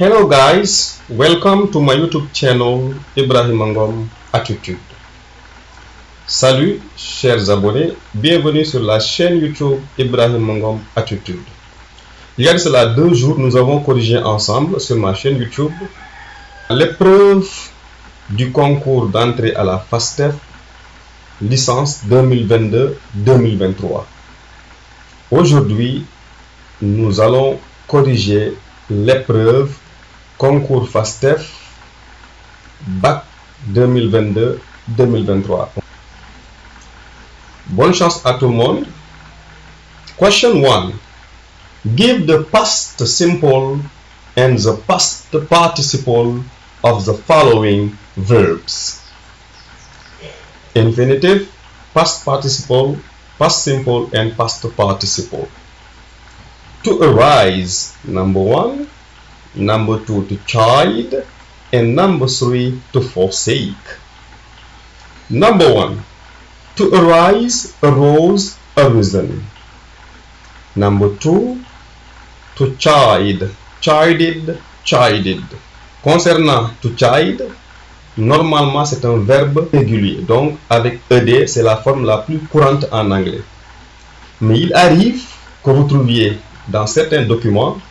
Hello guys, welcome to my YouTube channel Ibrahim Ngom Attitude. Salut chers abonnés, bienvenue sur la chaîne YouTube Ibrahim Ngom Attitude. Il y a de cela 2 jours, nous avons corrigé ensemble sur ma chaîne YouTube l'épreuve du concours d'entrée à la FASTEF licence 2022-2023. Aujourd'hui, nous allons corriger l'épreuve concours FASTEF bac 2022-2023. Bonne chance à tout le monde. Question 1. Give the past simple and the past participle of the following verbs. Infinitive, past participle, past simple, and past participle. To arise, number 1. Number 2, to chide, and number 3, to forsake. Number 1, to arise, arose, arisen. Number 2, to chide, chided, chided. Concernant to chide, normalement c'est un verbe régulier, donc avec ed, c'est la forme la plus courante en anglais. Mais il arrive que vous trouviez dans certains documents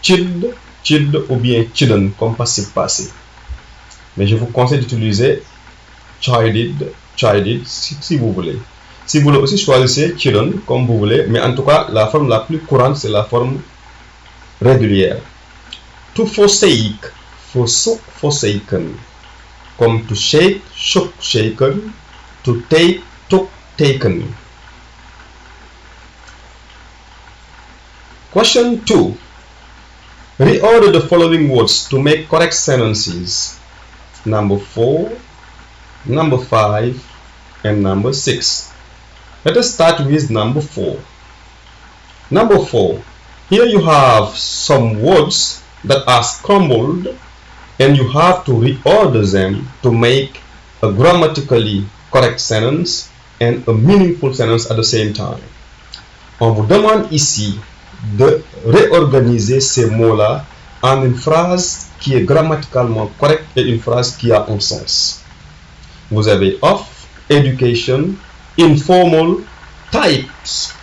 chid, chid ou bien chidden comme passif passé. Mais je vous conseille d'utiliser chided, chided si vous voulez. Si vous voulez aussi choisissez chidden comme vous voulez, mais en tout cas la forme la plus courante c'est la forme régulière. To forsake, forsook, forsaken. Comme to shake, shook, shaken. To take, took, taken. Question 2. Reorder the following words to make correct sentences. Number 4, number 5, and number 6. Let us start with number 4. Number 4. Here you have some words that are scrambled and you have to reorder them to make a grammatically correct sentence and a meaningful sentence at the same time. On vous demande ici de réorganiser ces mots-là en une phrase qui est grammaticalement correcte et une phrase qui a un sens. Vous avez of, education, informal, types.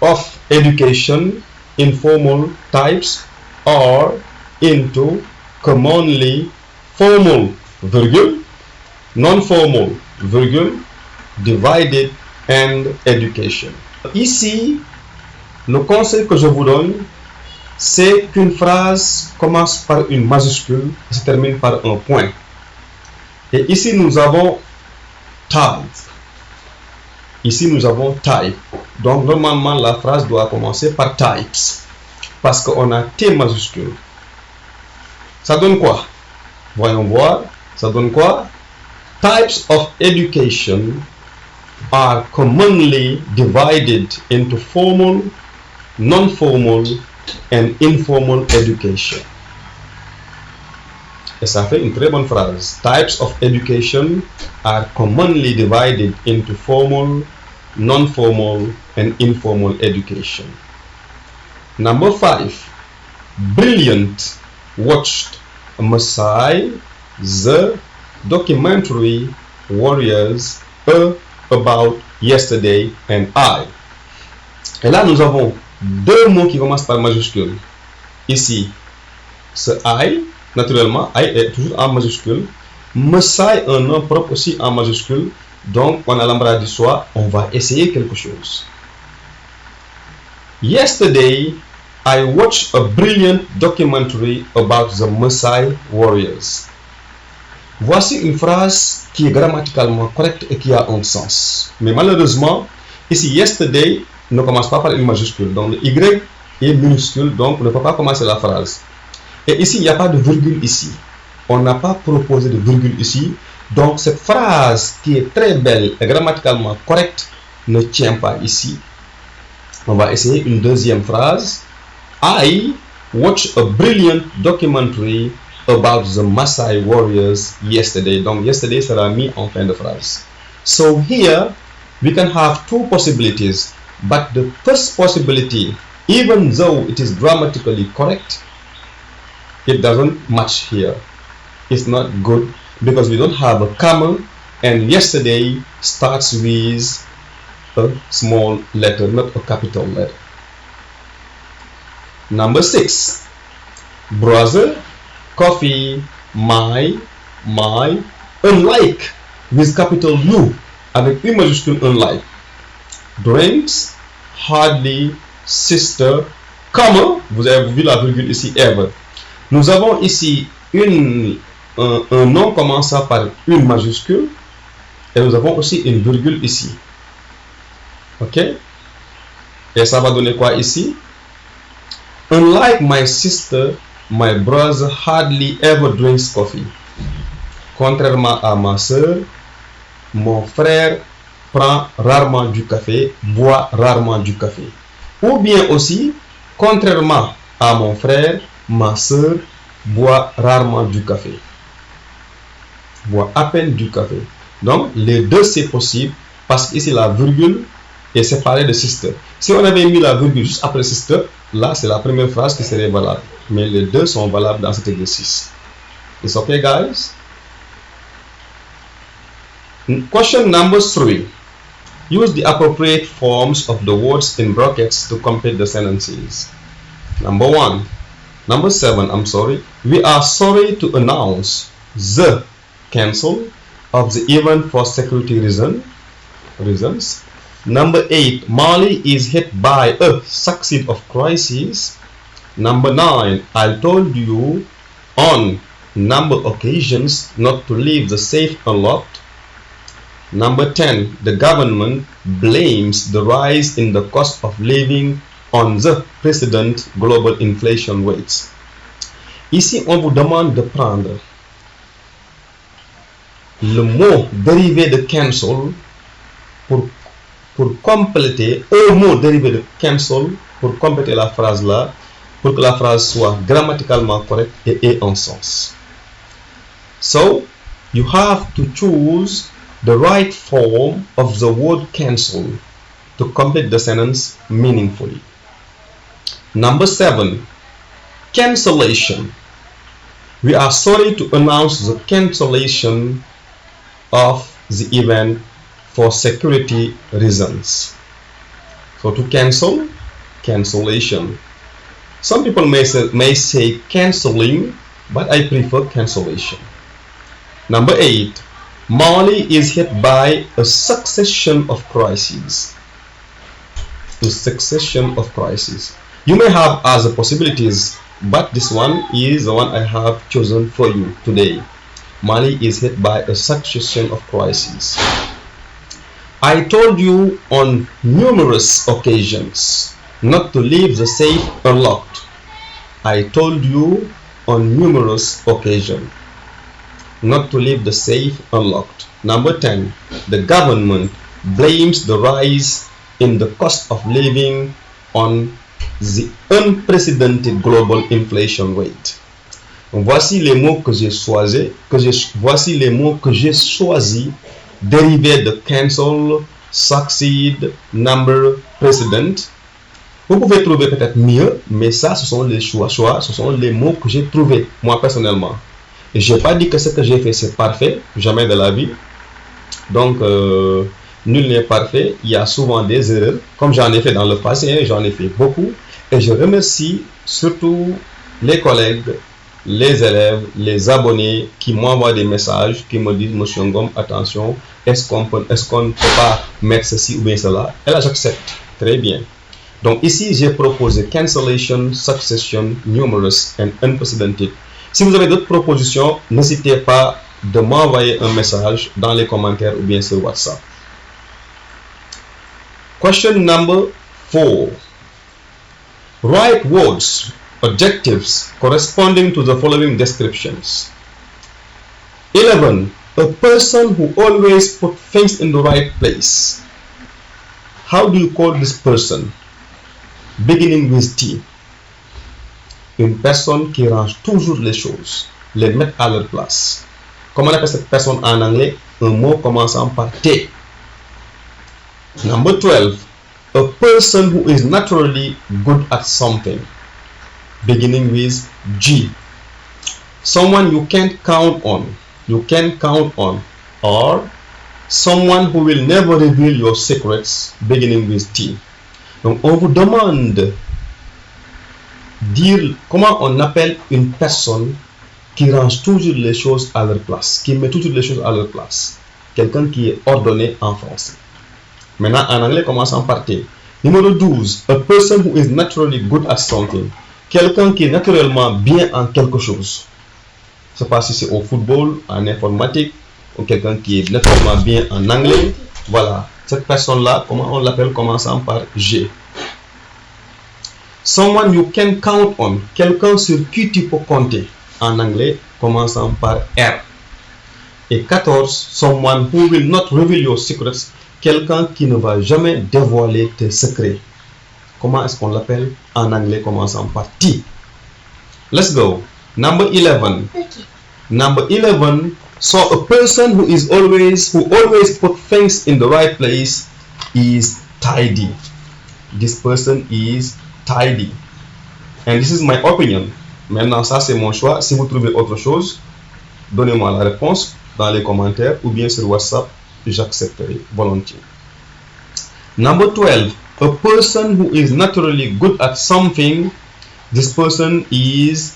Of education, informal, types, are, into, commonly, formal, virgule, non-formal, virgule, divided, and education. Ici, le conseil que je vous donne, c'est qu'une phrase commence par une majuscule et se termine par un point. Et ici, nous avons type. Ici, nous avons type. Donc, normalement, la phrase doit commencer par types. Parce qu'on a T majuscule. Ça donne quoi? Voyons voir. Ça donne quoi? Types of education are commonly divided into formal, non-formal, and informal education. Et ça fait une très bonne phrase. Types of education are commonly divided into formal, non-formal, and informal education. Number 5. Brilliant watched Maasai the documentary Warriors about yesterday and I. Et là, nous avons 2 mots qui commencent par majuscule. Ici, ce I, naturellement, I est toujours en majuscule. Maasai, un nom propre aussi en majuscule. Donc, on a l'embarras du choix. On va essayer quelque chose. Yesterday, I watched a brilliant documentary about the Maasai Warriors. Voici une phrase qui est grammaticalement correcte et qui a un sens. Mais malheureusement, ici, yesterday ne commence pas par une majuscule. Donc, le Y est minuscule, donc on ne peut pas commencer la phrase. Et ici, il n'y a pas de virgule ici. On n'a pas proposé de virgule ici. Donc, cette phrase qui est très belle et grammaticalement correcte ne tient pas ici. On va essayer une deuxième phrase. I watched a brilliant documentary about the Maasai warriors yesterday. Donc, yesterday sera mis en fin de phrase. So here, we can have 2 possibilities. But the first possibility, even though it is grammatically correct, It doesn't match here. It's not good because we don't have a comma, and yesterday starts with a small letter, not a capital letter. Number 6. Brother, coffee, my, unlike with capital U avec U majuscule unlike. Drinks, hardly, sister, comma, vous avez vu la virgule ici, ever. Nous avons ici un nom commençant par une majuscule et nous avons aussi une virgule ici. Ok? Et ça va donner quoi ici? Unlike my sister, my brother hardly ever drinks coffee. Contrairement à ma sœur, mon frère prend rarement du café, boit rarement du café. Ou bien aussi, contrairement à mon frère, ma sœur boit rarement du café. Boit à peine du café. Donc, les deux c'est possible parce qu'ici la virgule est séparée de sister. Si on avait mis la virgule juste après sister, là c'est la première phrase qui serait valable. Mais les deux sont valables dans cet exercice. It's okay, guys? Question number 3. Use the appropriate forms of the words in brackets to complete the sentences. Number 7, I'm sorry. We are sorry to announce the cancel of the event for security reasons. Number 8, Mali is hit by a succession of crises. Number 9, I told you on number occasions not to leave the safe unlocked. Number 10, the government blames the rise in the cost of living on the precedent global inflation rates. Ici, on vous demande de prendre le mot dérivé de cancel pour compléter un mot dérivé de cancel pour compléter la phrase là, pour que la phrase soit grammaticalement correcte et ait un sens. So, you have to choose the right form of the word cancel to complete the sentence meaningfully. Number 7, cancellation. We are sorry to announce the cancellation of the event for security reasons. So to cancel, cancellation. Some people may say cancelling, but I prefer cancellation. Number 8, Mali is hit by a succession of crises. A succession of crises. You may have other possibilities, but this one is the one I have chosen for you today. Mali is hit by a succession of crises. I told you on numerous occasions not to leave the safe unlocked. I told you on numerous occasions not to leave the safe unlocked. Number 10, the government blames the rise in the cost of living on the unprecedented global inflation rate. Voici les mots que j'ai choisis. Voici les mots que j'ai choisis dérivés de cancel, succeed, number, precedent. Vous pouvez trouver peut-être mieux, mais ça, ce sont les choix, ce sont les mots que j'ai trouvés, moi personnellement. Et je n'ai pas dit que ce que j'ai fait, c'est parfait, jamais de la vie. Donc, nul n'est parfait, il y a souvent des erreurs, comme j'en ai fait dans le passé, j'en ai fait beaucoup. Et je remercie surtout les collègues, les élèves, les abonnés qui m'envoient des messages, qui me disent, Monsieur Ngom, attention, est-ce qu'on ne peut pas mettre ceci ou bien cela? Et là, j'accepte. Très bien. Donc ici, j'ai proposé cancellation, succession, numerous and unprecedented. Si vous avez d'autres propositions, n'hésitez pas de m'envoyer un message dans les commentaires ou bien sur WhatsApp. Question number 4. Write words, adjectives corresponding to the following descriptions. 11. A person who always puts things in the right place. How do you call this person? Beginning with T. Une personne qui range toujours les choses, les met à leur place. Comment on appelle cette personne en anglais? Un mot commençant par T. Number 12. A person who is naturally good at something. Beginning with G. someone you can't count on. You can't count on. Or someone who will never reveal your secrets, beginning with T. Donc, on vous demande dire comment on appelle une personne qui range toujours les choses à leur place, qui met toujours les choses à leur place. Quelqu'un qui est ordonné en français. Maintenant, en anglais, commençons par T. Numéro 12. A person who is naturally good at something. Quelqu'un qui est naturellement bien en quelque chose. Je ne sais pas si c'est au football, en informatique, ou quelqu'un qui est naturellement bien en anglais. Voilà. Cette personne-là, comment on l'appelle, commençant par G. Someone you can count on. Quelqu'un sur qui tu peux compter. En anglais, commençant par R. Et 14. Someone who will not reveal your secrets. Quelqu'un qui ne va jamais dévoiler tes secrets. Comment est-ce qu'on l'appelle? En anglais, commençant par T. Let's go. Number 11. Okay. Number 11. So a person who always put things in the right place is tidy. This person is tidy. And this is my opinion. Maintenant, ça c'est mon choix. Si vous trouvez autre chose, donnez-moi la réponse dans les commentaires ou bien sur WhatsApp. J'accepterai volontiers. Number 12. A person who is naturally good at something, this person is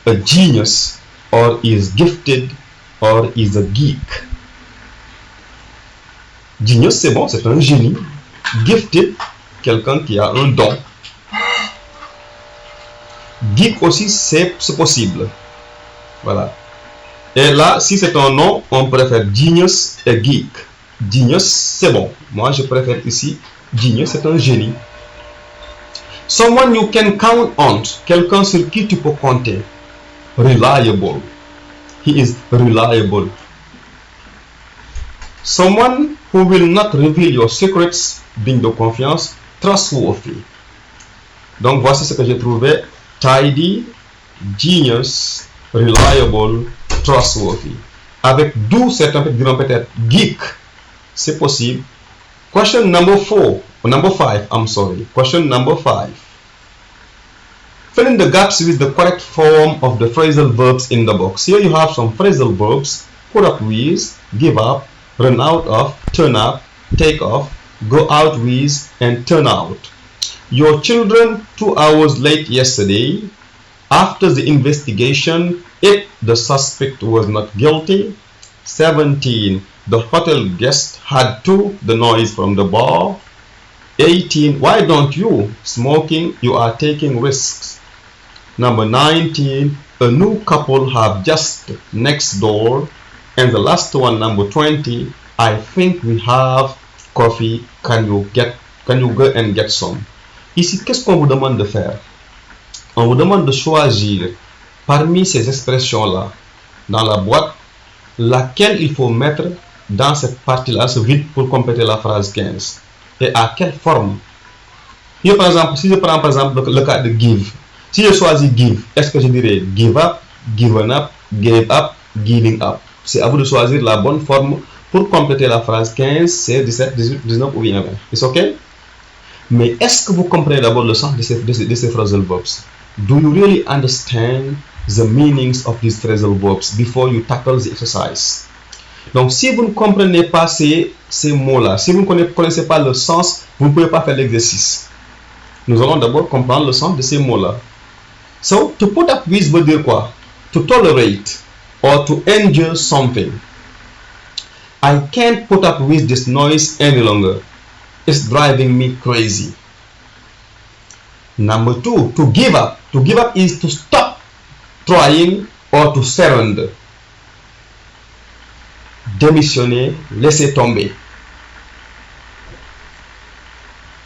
a genius or is gifted or is a geek. Genius, c'est bon, c'est un génie. Gifted, quelqu'un qui a un don. Geek aussi, c'est possible. Voilà. Et là, si c'est un nom, on préfère genius et geek. Genius, c'est bon. Moi, je préfère ici. Genius, c'est un génie. Someone you can count on. Quelqu'un sur qui tu peux compter. Reliable. He is reliable. Someone who will not reveal your secrets. Digne de confiance. Trustworthy. Donc, voici ce que j'ai trouvé. Tidy, genius, reliable, trustworthy. Avec d'où certains diront peut-être geek. C'est possible. Question number 5, I'm sorry. Question number 5. Fill in the gaps with the correct form of the phrasal verbs in the box. Here you have some phrasal verbs. Put up with, give up, run out of, turn up, take off, go out with, and turn out. Your children 2 hours late yesterday. After the investigation, if the suspect was not guilty. 17. The hotel guest had the noise from the bar. 18. Why don't you? Smoking, you are taking risks. Number 19. A new couple have just next door. And the last one, number 20. I think we have coffee. Can you go and get some? Ici, qu'est-ce qu'on vous demande de faire? On vous demande de choisir parmi ces expressions-là, dans la boîte, laquelle il faut mettre dans cette partie-là, ce vide, pour compléter la phrase 15. Et à quelle forme? Si je prends par exemple le cas de give. Si je choisis give, est-ce que je dirais give up, given up, gave up, giving up? C'est à vous de choisir la bonne forme pour compléter la phrase 15, 16, 17, 18, 19 ou bien 20. It's okay? Mais est-ce que vous comprenez d'abord le sens de ces phrasal verbs? Do you really understand the meanings of these phrasal verbs before you tackle the exercise? Donc, si vous ne comprenez pas ces mots-là, si vous ne connaissez pas le sens, vous ne pouvez pas faire l'exercice. Nous allons d'abord comprendre le sens de ces mots-là. So, to put up with veut dire quoi? To tolerate or to endure something. I can't put up with this noise any longer. It's driving me crazy. Number 2, to give up. To give up is to stop trying or to surrender. Démissionner, laisser tomber.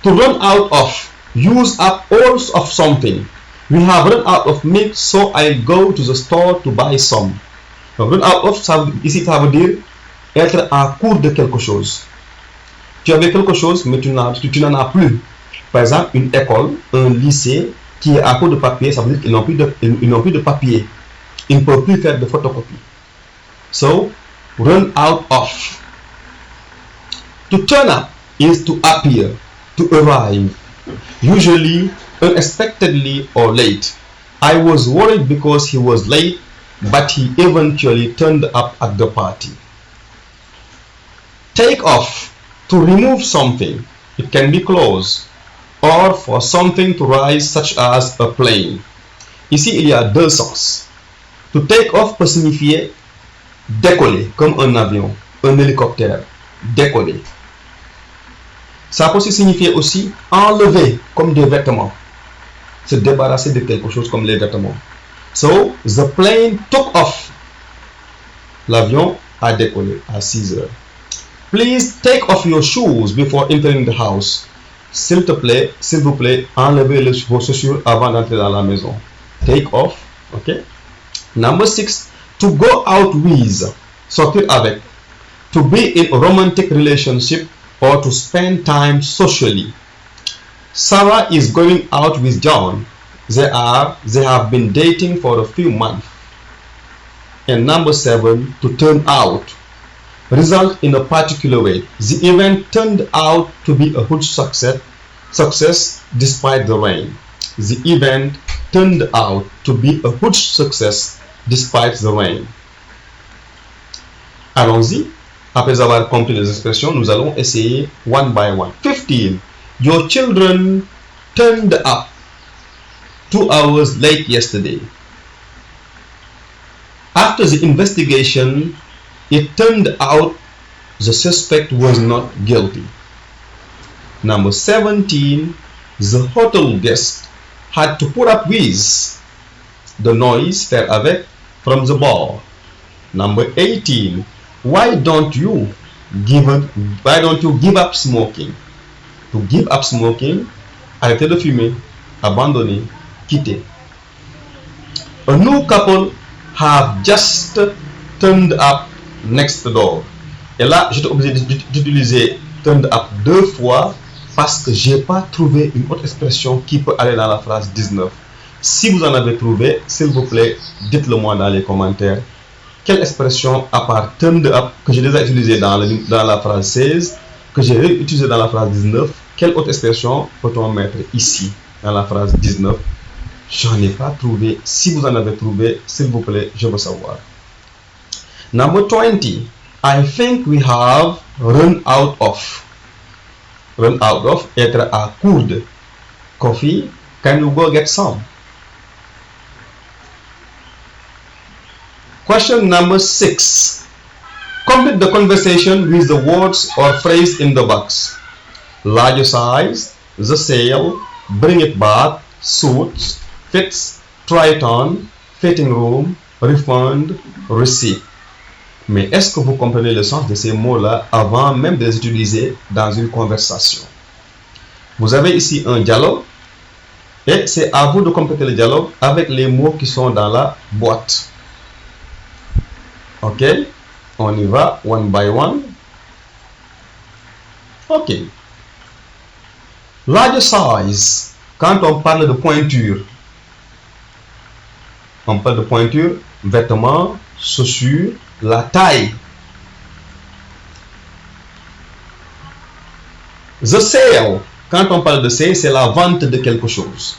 To run out of. Use up all of something. We have run out of milk, so I'll go to the store to buy some. Donc, run out of, ici ça veut dire être à court de quelque chose. Tu avais quelque chose, mais tu n'en as plus. Par exemple, une école, un lycée qui est à court de papier, ça veut dire qu'ils n'ont plus de papier. Ils ne peuvent plus faire de photocopie. So, run out of. To turn up is to appear, to arrive. Usually, unexpectedly or late. I was worried because he was late. but he eventually turned up at the party. Take off, to remove something. It can be clothes, or for something to rise, such as a plane. Ici, il y a deux sens. To take off peut signifier décoller, comme un avion, un hélicoptère, décoller. Ça peut aussi signifier aussi enlever, comme des vêtements, se débarrasser de quelque chose comme les vêtements. So, the plane took off. L'avion a décollé à 6 heures. Please take off your shoes before entering the house. S'il vous plaît, enlevez vos chaussures avant d'entrer dans la maison. Take off, okay? Number 6, to go out with, sortir avec. To be in a romantic relationship or to spend time socially. Sarah is going out with John. They have been dating for a few months. And number 7, to turn out. Result in a particular way. The event turned out to be a huge success despite the rain. The event turned out to be a huge success despite the rain. Allons-y. Après avoir compris les expressions, nous allons essayer one by one. 15. Your children turned up 2 hours late yesterday. After the investigation, it turned out the suspect was not guilty. Number 17, the hotel guest had to put up with the noise, faire avec, from the bar. Number 18, why don't you give up smoking? To give up smoking, arrêter de fumer, abandonner, quitter. A new couple have just turned up next door. Et là, j'étais obligé d'utiliser turned up 2 fois parce que j'ai pas trouvé une autre expression qui peut aller dans la phrase 19. Si vous en avez trouvé, s'il vous plaît, dites-le moi dans les commentaires. Quelle expression à part turned up que j'ai déjà utilisée dans la phrase 16, que j'ai réutilisée dans la phrase 19, quelle autre expression peut-on mettre ici dans la phrase 19? J'en ai pas trouvé. Si vous en avez trouvé, s'il vous plaît, je veux savoir. Number 20. I think we have run out of. Run out of, être à court de. Coffee, can you go get some? Question number 6. Complete the conversation with the words or phrase in the box. Larger size, the sale, bring it back, suits, fits, try it on, fitting room, refund, receipt. Mais est-ce que vous comprenez le sens de ces mots-là avant même de les utiliser dans une conversation? Vous avez ici un dialogue et c'est à vous de compléter le dialogue avec les mots qui sont dans la boîte. Ok, on y va one by one. Ok. Large size, quand on parle de pointure, on parle de pointure, vêtements, chaussures, la taille. The sale, quand on parle de sale, c'est la vente de quelque chose.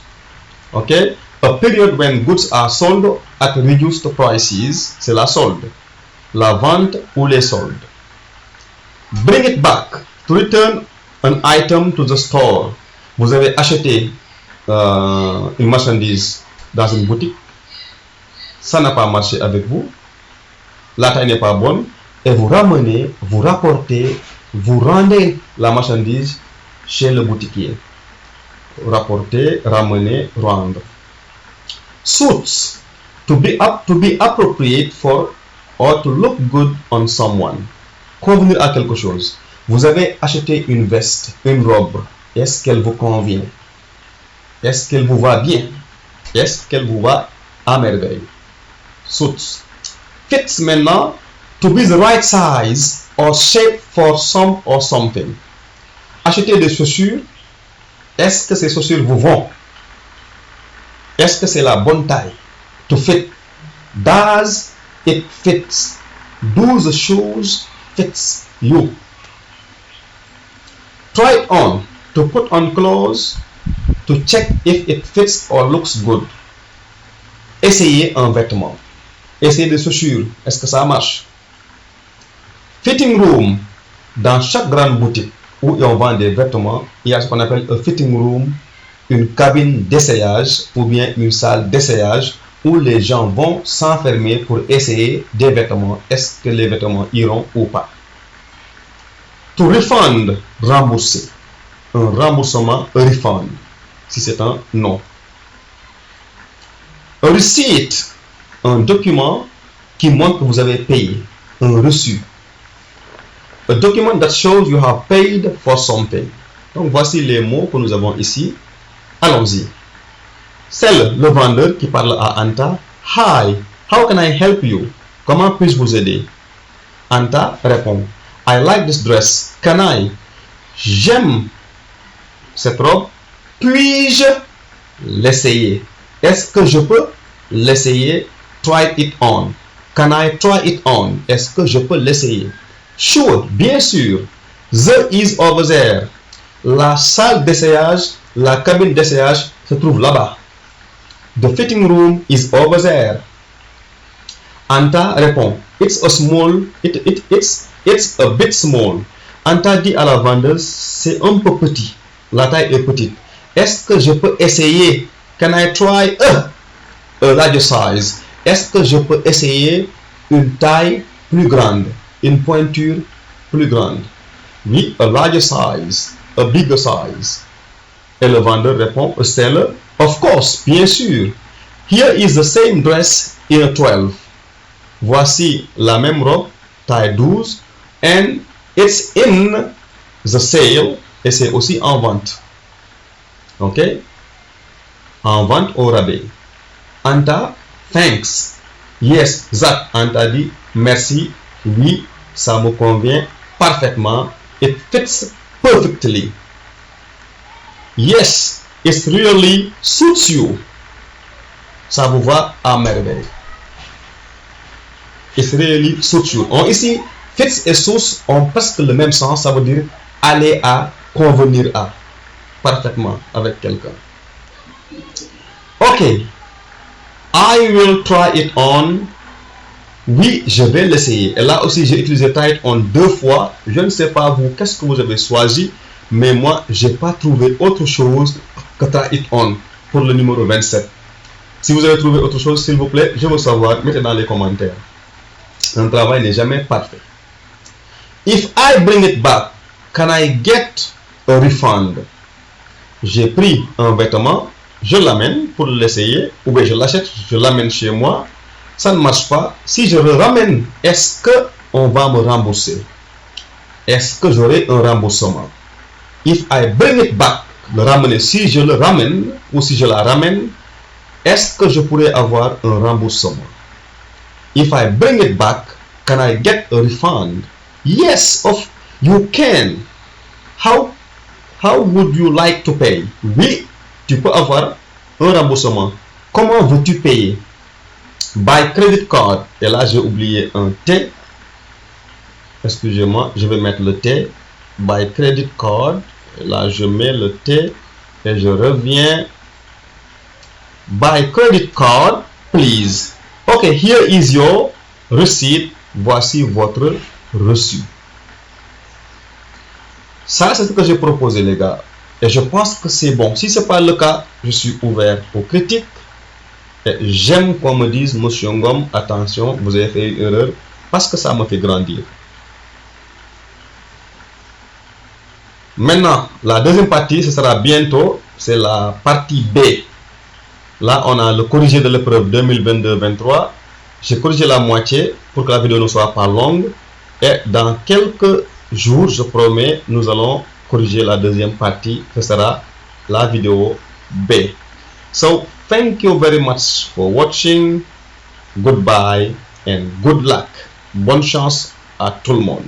Ok, a period when goods are sold at reduced prices, c'est la solde. La vente ou les soldes. Bring it back, to return an item to the store. Vous avez acheté une marchandise dans une boutique, ça n'a pas marché avec vous, la taille n'est pas bonne, et vous ramenez, vous rapportez, vous rendez la marchandise chez le boutiquier. Rapporter, ramener, rendre. Suits, to be appropriate for or to look good on someone. Convenir à quelque chose. Vous avez acheté une veste, une robe. Est-ce qu'elle vous convient? Est-ce qu'elle vous va bien? Est-ce qu'elle vous va à merveille? Suits. Fits maintenant, to be the right size or shape for some or something. Acheter des chaussures. Est-ce que ces chaussures vous vont? Est-ce que c'est la bonne taille? To fit. Does it fits? Do the shoes fits you? Try it on. To put on clothes. To check if it fits or looks good. Essayer un vêtement. Essayer des chaussures, est-ce que ça marche? Fitting room, dans chaque grande boutique où on vend des vêtements, il y a ce qu'on appelle un fitting room, une cabine d'essayage ou bien une salle d'essayage où les gens vont s'enfermer pour essayer des vêtements. Est-ce que les vêtements iront ou pas? To refund, rembourser. Un remboursement, un refund, si c'est un non. A receipt, un document qui montre que vous avez payé, un reçu. A document that shows you have paid for something. Donc voici les mots que nous avons ici. Allons-y. C'est le vendeur qui parle à Anta. Hi, how can I help you? Comment puis-je vous aider? Anta répond. I like this dress. Can I? J'aime cette robe. Puis-je l'essayer? Est-ce que je peux l'essayer? Try it on. Can I try it on? Est-ce que je peux l'essayer? Sure, bien sûr. The is over there. La salle d'essayage, la cabine d'essayage se trouve là-bas. The fitting room is over there. Anta répond. It's a bit small. Anta dit à la vendeuse, c'est un peu petit. La taille est petite. Est-ce que je peux essayer? Can I try a larger size? Est-ce que je peux essayer une taille plus grande? Une pointure plus grande? Oui, a larger size, a bigger size. Et le vendeur répond, a seller, of course, bien sûr. Here is the same dress in a 12. Voici la même robe, taille 12, and it's in the sale, et c'est aussi en vente. Ok? En vente au rabais. Anta, thanks. Yes, that. Anta dit, merci. Oui, ça me convient parfaitement. It fits perfectly. Yes, it really suits you. Ça vous va à merveille. It really suits you. Ici, fits et suits ont presque le même sens. Ça veut dire aller à, convenir à. Parfaitement avec quelqu'un. Ok. I will try it on. Oui, je vais l'essayer. Et là aussi, j'ai utilisé try it on 2 fois. Je ne sais pas vous, qu'est-ce que vous avez choisi. Mais moi, je n'ai pas trouvé autre chose que try it on pour le numéro 27. Si vous avez trouvé autre chose, s'il vous plaît, je veux savoir. Mettez dans les commentaires. Un travail n'est jamais parfait. If I bring it back, can I get a refund? J'ai pris un vêtement, je l'amène pour l'essayer, ou bien je l'achète, je l'amène chez moi. Ça ne marche pas. Si je le ramène, est-ce qu'on va me rembourser? Est-ce que j'aurai un remboursement? If I bring it back, le ramener, si je le ramène ou si je la ramène, est-ce que je pourrais avoir un remboursement? If I bring it back, can I get a refund? Yes, you can. How would you like to pay? Oui, tu peux avoir un remboursement. Comment veux-tu payer? By credit card. Et là, j'ai oublié un T. Excusez-moi, je vais mettre le T. By credit card. Et là, je mets le T. Et je reviens. By credit card, please. Ok, here is your receipt. Voici votre reçu. Ça, c'est ce que j'ai proposé, les gars. Et je pense que c'est bon. Si ce n'est pas le cas, je suis ouvert aux critiques. Et j'aime qu'on me dise, Monsieur Ngom, attention, vous avez fait une erreur. Parce que ça me fait grandir. Maintenant, la deuxième partie, ce sera bientôt. C'est la partie B. Là, on a le corrigé de l'épreuve 2022-23. J'ai corrigé la moitié pour que la vidéo ne soit pas longue. Et dans quelques jours, je promets, nous allons corriger la deuxième partie. Ce sera la vidéo B. So, thank you very much for watching. Goodbye and good luck. Bonne chance à tout le monde.